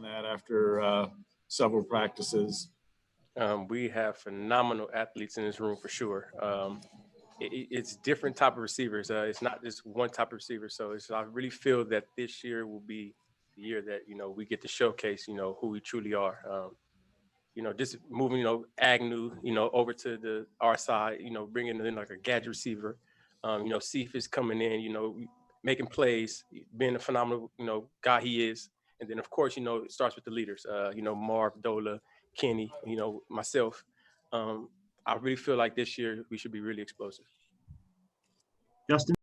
that after several practices? We have phenomenal athletes in this room for sure. It's different type of receivers. It's not just one type of receiver. So I really feel that this year will be the year that, we get to showcase, who we truly are. Just moving, Agnew, over to our side, bringing in like a gadget receiver. Cephas is coming in, making plays, being a phenomenal, guy he is. And then, of course, it starts with the leaders, Marv, Dola, Kenny, myself. I really feel like this year we should be really explosive. Justin?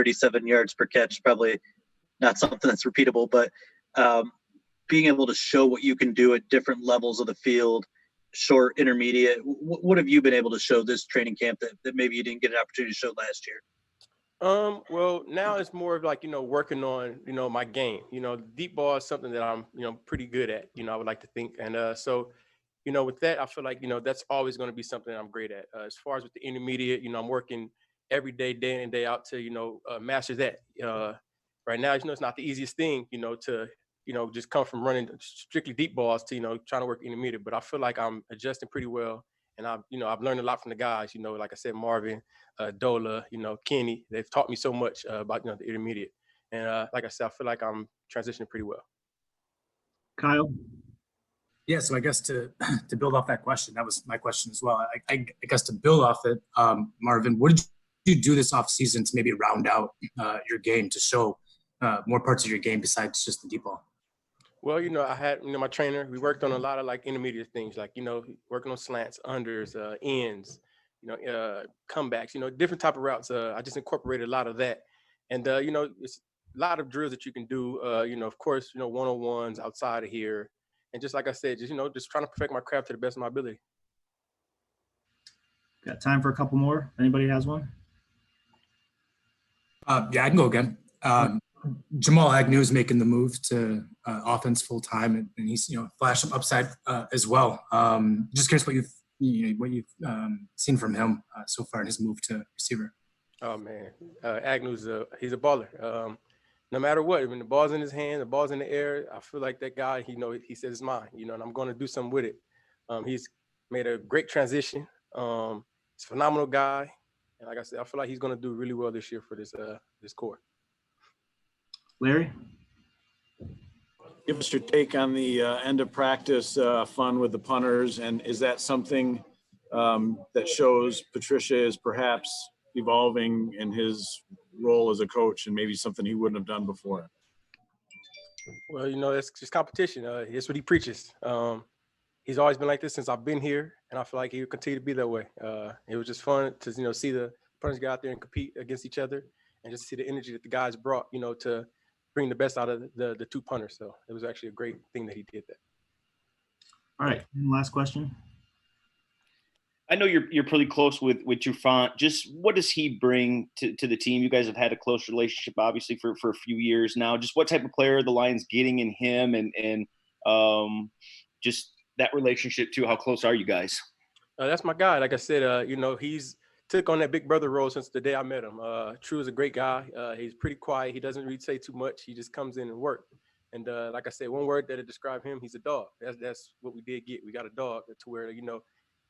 .37 yards per catch, probably not something that's repeatable, but being able to show what you can do at different levels of the field, short, intermediate, what have you been able to show this training camp that maybe you didn't get an opportunity to show last year? Well, now it's more of like, working on, my game. Deep ball is something that I'm, pretty good at, I would like to think. And so, with that, I feel like, that's always going to be something I'm great at. As far as with the intermediate, I'm working every day, day in and day out to, master that. Right now, it's not the easiest thing, to, just come from running strictly deep balls to, trying to work intermediate. But I feel like I'm adjusting pretty well. And I've learned a lot from the guys, like I said, Marvin, Dola, Kenny. They've taught me so much about, the intermediate. And like I said, I feel like I'm transitioning pretty well. Kyle? Yeah, so I guess to build off that question, that was my question as well. I guess to build off it, Marvin, what did you do this offseason to maybe round out your game to show more parts of your game besides just the deep ball? Well, I had, my trainer, we worked on a lot of like intermediate things, like, working on slants, unders, ends, comebacks, different type of routes. I just incorporated a lot of that. And, it's a lot of drills that you can do, of course, one-on-ones outside of here. And just like I said, just trying to perfect my craft to the best of my ability. Got time for a couple more? Anybody has one? Yeah, I can go again. Jamal Agnew is making the move to offense full time, and he's flashed some upside as well. Just curious what you've seen from him so far in his move to receiver. Oh man, Agnew's he's a baller. No matter what, when the ball's in his hand, the ball's in the air, I feel like that guy. He says it's mine. And I'm going to do something with it. He's made a great transition. He's a phenomenal guy, and like I said, I feel like he's going to do really well this year for this core. Larry? Give us your take on the end of practice fun with the punters, and is that something that shows Patricia is perhaps evolving in his role as a coach and maybe something he wouldn't have done before? Well, it's just competition. It's what he preaches. He's always been like this since I've been here, and I feel like he'll continue to be that way. It was just fun to see the punters get out there and compete against each other, and just see the energy that the guys brought, to bring the best out of the two punters. So it was actually a great thing that he did that. All right, last question. I know you're pretty close with Trufant. Just what does he bring to the team? You guys have had a close relationship, obviously, for a few years now. Just what type of player are the Lions getting in him, and just that relationship too? How close are you guys? That's my guy. Like I said, he's took on that big brother role since the day I met him. True is a great guy. He's pretty quiet. He doesn't really say too much. He just comes in and work. And like I said, one word that would describe him, he's a dog. That's what we did get. We got a dog to where,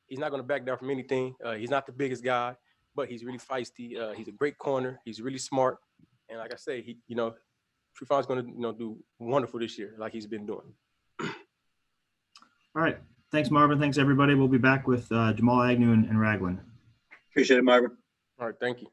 he's not going to back down from anything. He's not the biggest guy, but he's really feisty. He's a great corner. He's really smart. And like I say, Trufant's going to do wonderful this year, like he's been doing. All right. Thanks, Marvin. Thanks, everybody. We'll be back with Jamal Agnew and Ragland. Appreciate it, Marvin. All right. Thank you.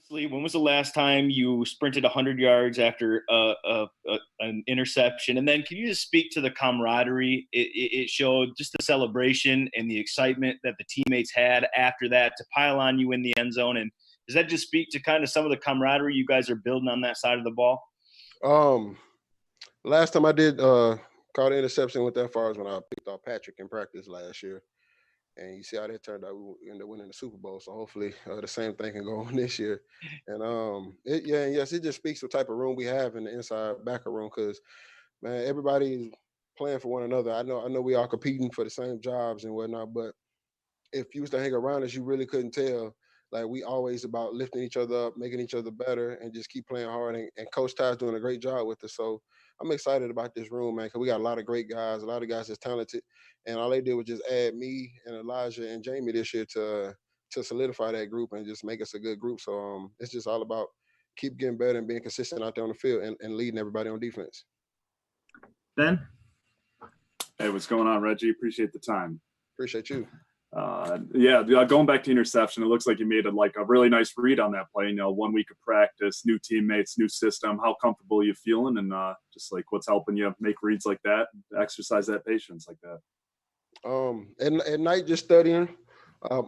Honestly, when was the last time you sprinted 100 yards after an interception? And then can you just speak to the camaraderie it showed, just the celebration and the excitement that the teammates had after that to pile on you in the end zone? And does that just speak to kind of some of the camaraderie you guys are building on that side of the ball? Last time I did caught an interception went that far as when I picked off Patrick in practice last year. And you see how that turned out. We ended up winning the Super Bowl. So hopefully the same thing can go on this year. And yes, it just speaks to the type of room we have in the inside backer room because, man, everybody's playing for one another. I know we all competing for the same jobs and whatnot, but if you was to hang around us, you really couldn't tell. Like we always about lifting each other up, making each other better, and just keep playing hard. And Coach Ty's doing a great job with us. So I'm excited about this room, man, because we got a lot of great guys, a lot of guys that's talented. And all they did was just add me and Elijah and Jamie this year to solidify that group and just make us a good group. So it's just all about keep getting better and being consistent out there on the field and leading everybody on defense. Ben? Hey, what's going on, Reggie? Appreciate the time. Appreciate you. Going back to interception, it looks like you made a really nice read on that play. 1 week of practice, new teammates, new system. How comfortable are you feeling? And just like what's helping you make reads like that, exercise that patience like that? At night, just studying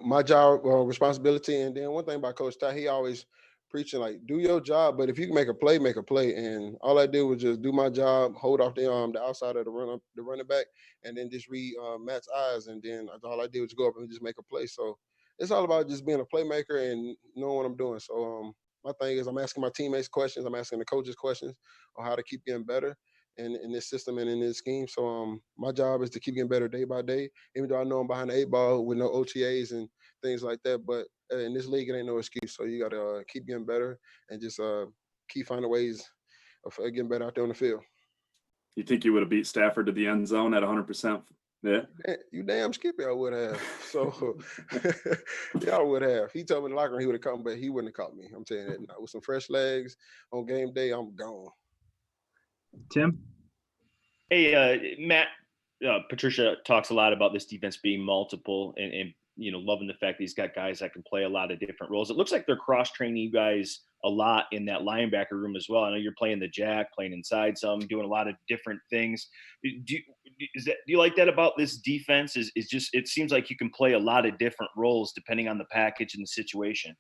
my job responsibility. And then one thing about Coach Ty, he always preaching like, do your job, but if you can make a play, make a play. And all I did was just do my job, hold off the outside of the running back, and then just read Matt's eyes. And then all I did was go up and just make a play. So it's all about just being a playmaker and knowing what I'm doing. So my thing is I'm asking my teammates questions. I'm asking the coaches questions on how to keep getting better in this system and in this scheme. So my job is to keep getting better day by day, even though I know I'm behind the 8-ball with no OTAs and things like that. But in this league, it ain't no excuse. So you got to keep getting better and just keep finding ways of getting better out there on the field. You think you would have beat Stafford to the end zone at 100%? Yeah. You damn Skippy, I would have. So yeah, I would have. He told me in the locker room he would have come, but he wouldn't have caught me. I'm telling you that now. With some fresh legs on game day, I'm gone. Tim? Hey, Matt, Patricia talks a lot about this defense being multiple and loving the fact that he's got guys that can play a lot of different roles. It looks like they're cross-training you guys a lot in that linebacker room as well. I know you're playing the jack, playing inside some, doing a lot of different things. Do you like that about this defense? Is just it seems like you can play a lot of different roles depending on the package and the situation.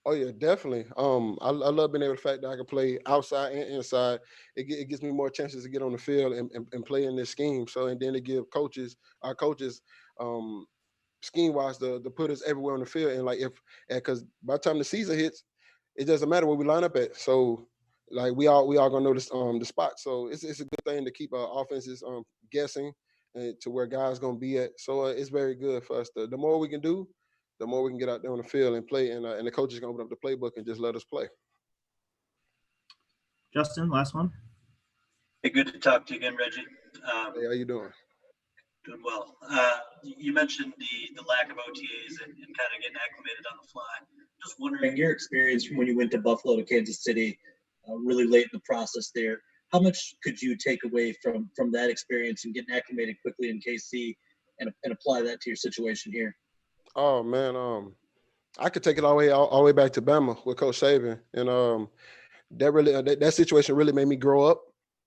Oh yeah, definitely. I love being able to fact that I can play outside and inside. It gives me more chances to get on the field and play in this scheme. So and then to give our coaches, scheme wise to put us everywhere on the field. And because by the time the season hits, it doesn't matter where we line up at. So like we all gonna know the spot. So it's a good thing to keep our offenses guessing to where guys gonna be at. So it's very good for us. The more we can do, the more we can get out there on the field and play, and the coach is going to open up the playbook and just let us play. Justin, last one. Hey, good to talk to you again, Reggie. Hey, how you doing? Doing well. You mentioned the lack of OTAs and kind of getting acclimated on the fly. Just wondering your experience from when you went to Buffalo to Kansas City, really late in the process there. How much could you take away from that experience and getting acclimated quickly in KC and apply that to your situation here? Oh man, I could take it all the way back to Bama with Coach Saban, and that really that situation really made me grow up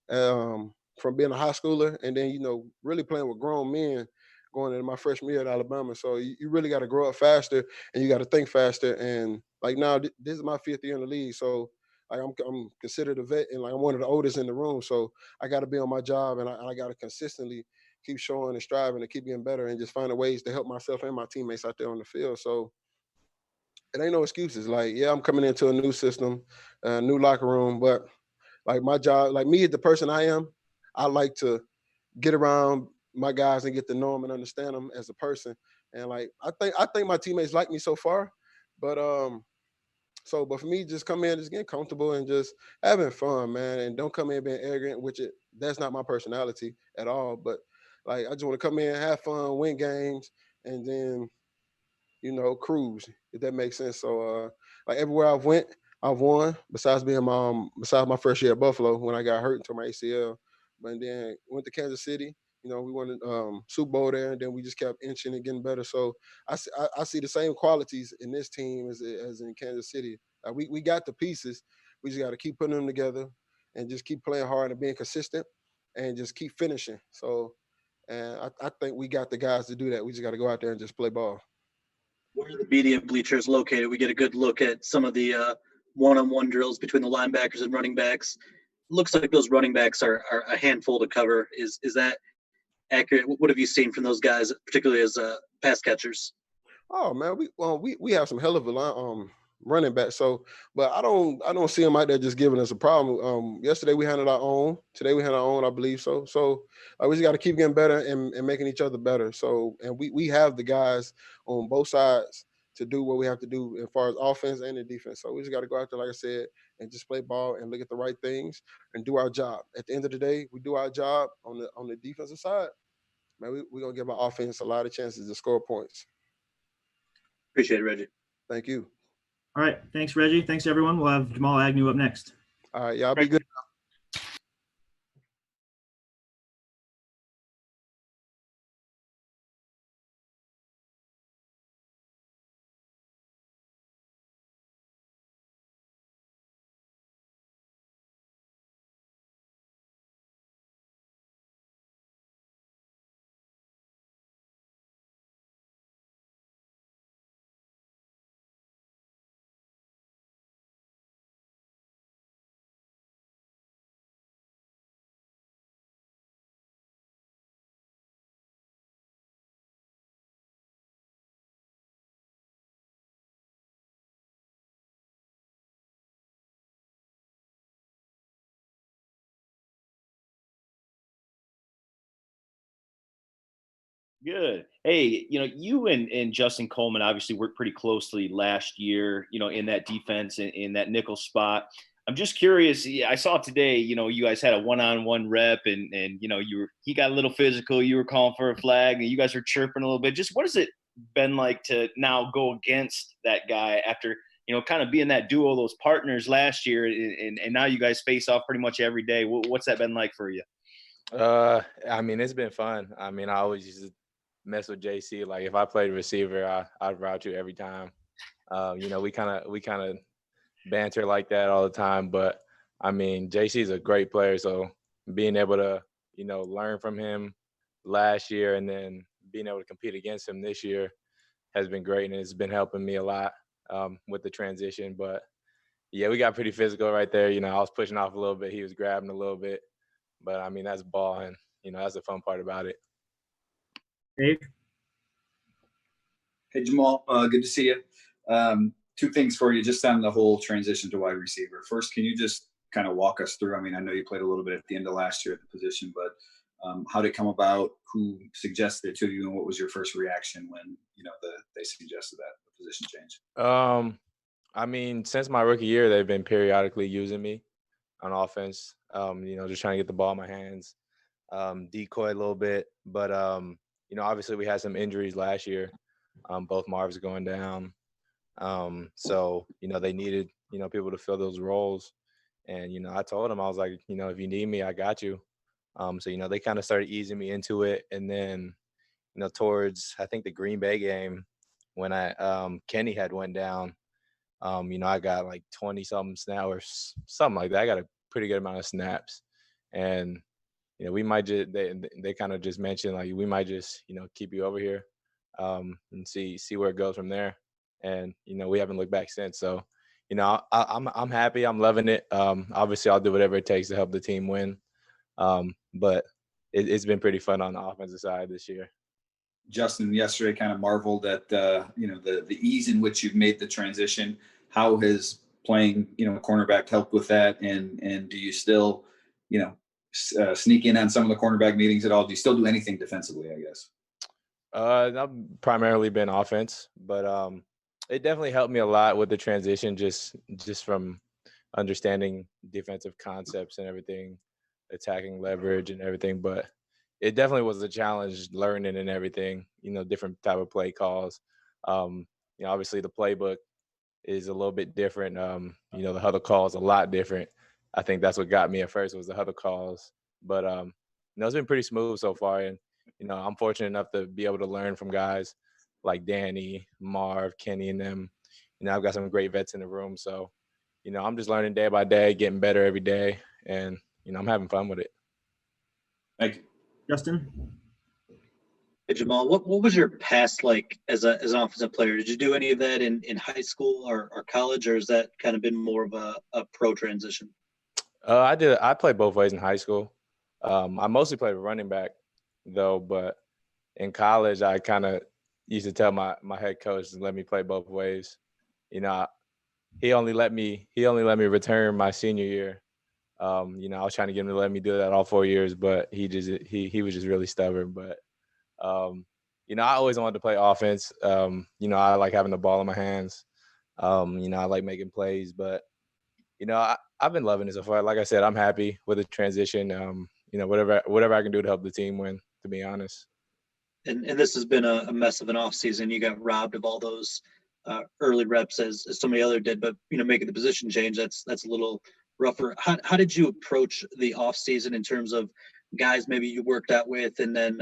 from being a high schooler, and then really playing with grown men going into my freshman year at Alabama. So you really got to grow up faster, and you got to think faster. And like now, this is my 5th year in the league, so like I'm considered a vet, and like I'm one of the oldest in the room. So I got to be on my job, and I got to consistently keep showing and striving to keep getting better and just finding ways to help myself and my teammates out there on the field. So it ain't no excuses. Like, yeah, I'm coming into a new system, a new locker room, but like my job, like me, the person I am, I like to get around my guys and get to know them and understand them as a person. And like, I think my teammates like me so far, but but for me, just come in, just getting comfortable and just having fun, man. And don't come in being arrogant, that's not my personality at all. But like, I just want to come in, have fun, win games, and then, cruise, if that makes sense. So like everywhere I've won, besides my first year at Buffalo when I got hurt until my ACL. But then went to Kansas City. We won the Super Bowl there, and then we just kept inching and getting better. So I see the same qualities in this team as in Kansas City. We got the pieces. We just got to keep putting them together and just keep playing hard and being consistent and just keep finishing. So, and I think we got the guys to do that. We just got to go out there and just play ball. Where are the media bleachers located? We get a good look at some of the one-on-one drills between the linebackers and running backs. Looks like those running backs are a handful to cover. Is that accurate? What have you seen from those guys, particularly as pass catchers? Oh man, we have some hell of a running back. So, but I don't see them out there just giving us a problem. Yesterday we handled our own. Today we handled our own, I believe so. So we just got to keep getting better and making each other better. So, and we have the guys on both sides to do what we have to do as far as offense and the defense. So we just got to go out there, like I said, and just play ball and look at the right things and do our job. At the end of the day, we do our job on the defensive side. Man, we're gonna give our offense a lot of chances to score points. Appreciate it, Reggie. Thank you. All right. Thanks, Reggie. Thanks, everyone. We'll have Jamal Agnew up next. All right, y'all be good. Good. Hey, you and Justin Coleman obviously worked pretty closely last year, in that defense in that nickel spot. I'm just curious. I saw today, you guys had a one-on-one rep and he got a little physical. You were calling for a flag and you guys were chirping a little bit. Just what has it been like to now go against that guy after, kind of being that duo, those partners last year, and now you guys face off pretty much every day. What's that been like for you? I mean, it's been fun. I mean, I always used to mess with JC. Like if I played receiver, I'd route you every time. We kind of banter like that all the time. But I mean, JC is a great player, so being able to learn from him last year and then being able to compete against him this year has been great, and it's been helping me a lot with the transition. But yeah, we got pretty physical right there. I was pushing off a little bit, he was grabbing a little bit, but I mean that's ball, and that's the fun part about it. Dave? Hey, Jamal, good to see you. Two things for you just on the whole transition to wide receiver. First, can you just kind of walk us through? I mean, I know you played a little bit at the end of last year at the position, but how did it come about? Who suggested it to you, and what was your first reaction when they suggested that the position change? I mean, since my rookie year, they've been periodically using me on offense. Just trying to get the ball in my hands, decoy a little bit, but obviously we had some injuries last year. Both Marv's going down. So, they needed, people to fill those roles. And, I told them, I was like, if you need me, I got you. So, they kind of started easing me into it. And then, towards, I think the Green Bay game when Kenny had went down, I got like 20 something snaps or something like that. I got a pretty good amount of snaps. And, we might just, they kind of just mentioned like, we might just, keep you over here. And see where it goes from there. And we haven't looked back since. So I'm happy. I'm loving it. Obviously I'll do whatever it takes to help the team win. But it's been pretty fun on the offensive side this year. Justin yesterday kind of marveled at the ease in which you've made the transition. How has playing cornerback helped with that? And do you still sneak in on some of the cornerback meetings at all? Do you still do anything defensively, I guess? I've primarily been offense, but it definitely helped me a lot with the transition, just from understanding defensive concepts and everything, attacking leverage and everything. But it definitely was a challenge learning and everything, different type of play calls. Obviously the playbook is a little bit different. The huddle call is a lot different. I think that's what got me at first was the huddle calls. But it's been pretty smooth so far, and I'm fortunate enough to be able to learn from guys like Danny, Marv, Kenny, and them. you know, I've got some great vets in the room. So, you know, I'm just learning day by day, getting better every day, and you know, I'm having fun with it. Thank you. Justin? Hey, Jamal, what was your past like as an offensive player? Did you do any of that in high school or college, or has that kind of been more of a pro transition? I played both ways in high school. I mostly played running back though, but in college I kind of used to tell my head coach to let me play both ways. You know, he only let me return my senior year. You know, I was trying to get him to let me do that all 4 years, but he was just really stubborn. But you know, I always wanted to play offense. You know, I like having the ball in my hands. You know, I like making plays, but you know, I've been loving it so far. Like I said, I'm happy with the transition. You know, whatever I can do to help the team win, to be honest. And this has been a mess of an off season. You got robbed of all those early reps as so many other did, but you know, making the position change, that's a little rougher. How did you approach the off season in terms of guys maybe you worked out with, and then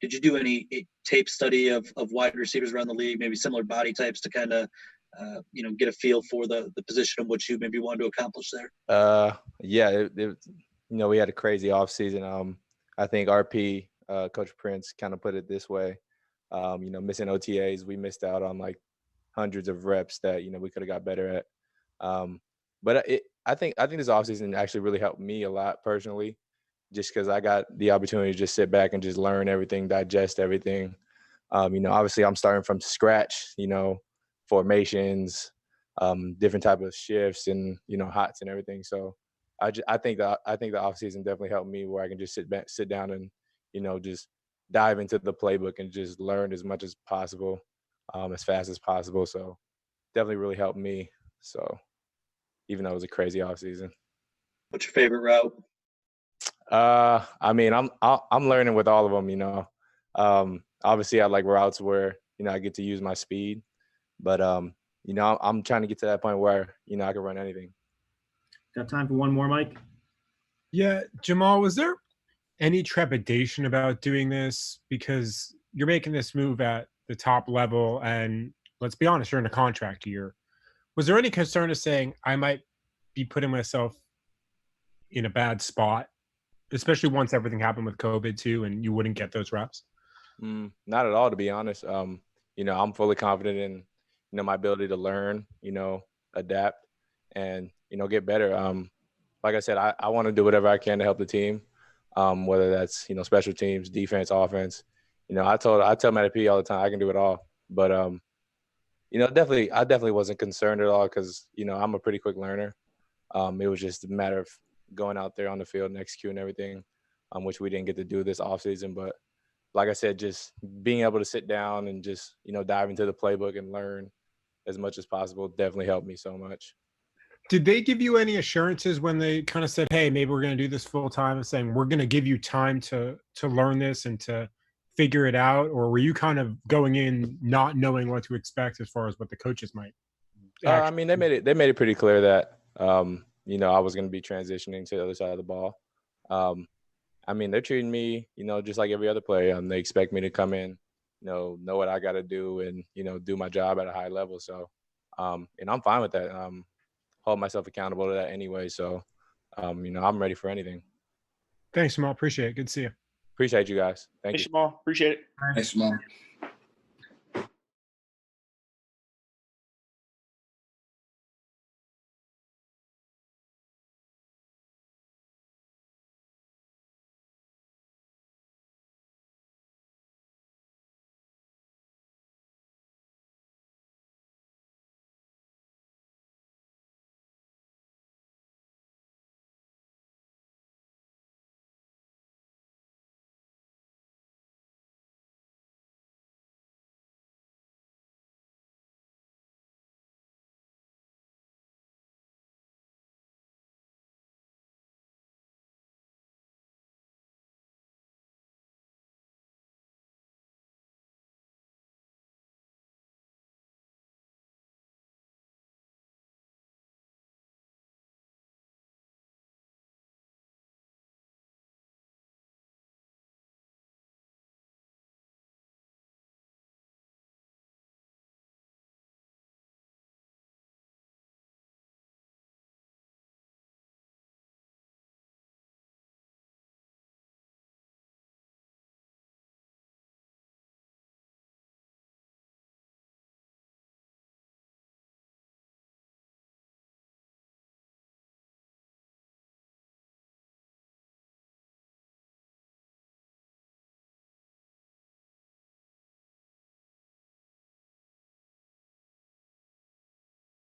did you do any tape study of wide receivers around the league, maybe similar body types to kind of you know, get a feel for the position of what you maybe wanted to accomplish there? Yeah, you know, we had a crazy off season. I think RP Coach Prince kind of put it this way. You know, missing OTAs, we missed out on like hundreds of reps that, you know, we could have got better at. But I think this offseason actually really helped me a lot personally, just because I got the opportunity to just sit back and just learn everything, digest everything. You know, obviously I'm starting from scratch, you know, formations, different type of shifts and, you know, hots and everything. So I think the offseason definitely helped me where I can just sit down and, you know, just dive into the playbook and just learn as much as possible, as fast as possible. So definitely really helped me. So even though it was a crazy offseason. What's your favorite route? I mean, I'm learning with all of them, you know. Obviously I like routes where, you know, I get to use my speed, but you know, I'm trying to get to that point where, you know, I can run anything. Got time for one more, Mike? Yeah, Jamal, was there any trepidation about doing this? Because you're making this move at the top level, and let's be honest, you're in a contract year. Was there any concern of saying, I might be putting myself in a bad spot, especially once everything happened with COVID too, and you wouldn't get those reps? Not at all, to be honest. You know, I'm fully confident in, you know, my ability to learn, you know, adapt and, you know, get better. Like I said, I want to do whatever I can to help the team, whether that's, you know, special teams, defense, offense. You know, I tell Matt P all the time, I can do it all. But, you know, I definitely wasn't concerned at all because, you know, I'm a pretty quick learner. It was just a matter of going out there on the field and executing everything, which we didn't get to do this offseason. But like I said, just being able to sit down and just, you know, dive into the playbook and learn as much as possible definitely helped me so much. Did they give you any assurances when they kind of said, hey, maybe we're going to do this full time, and saying we're going to give you time to learn this and to figure it out? Or were you kind of going in not knowing what to expect as far as what the coaches might? I mean, they made it pretty clear that, you know, I was going to be transitioning to the other side of the ball. I mean, they're treating me, you know, just like every other player. They expect me to come in, you know what I got to do and, you know, do my job at a high level. So, and I'm fine with that. Hold myself accountable to that anyway. So, you know, I'm ready for anything. Thanks, Jamal. Appreciate it. Good to see you. Appreciate you guys. Thank Thanks, you. Jamal. Appreciate it. Thanks, Jamal.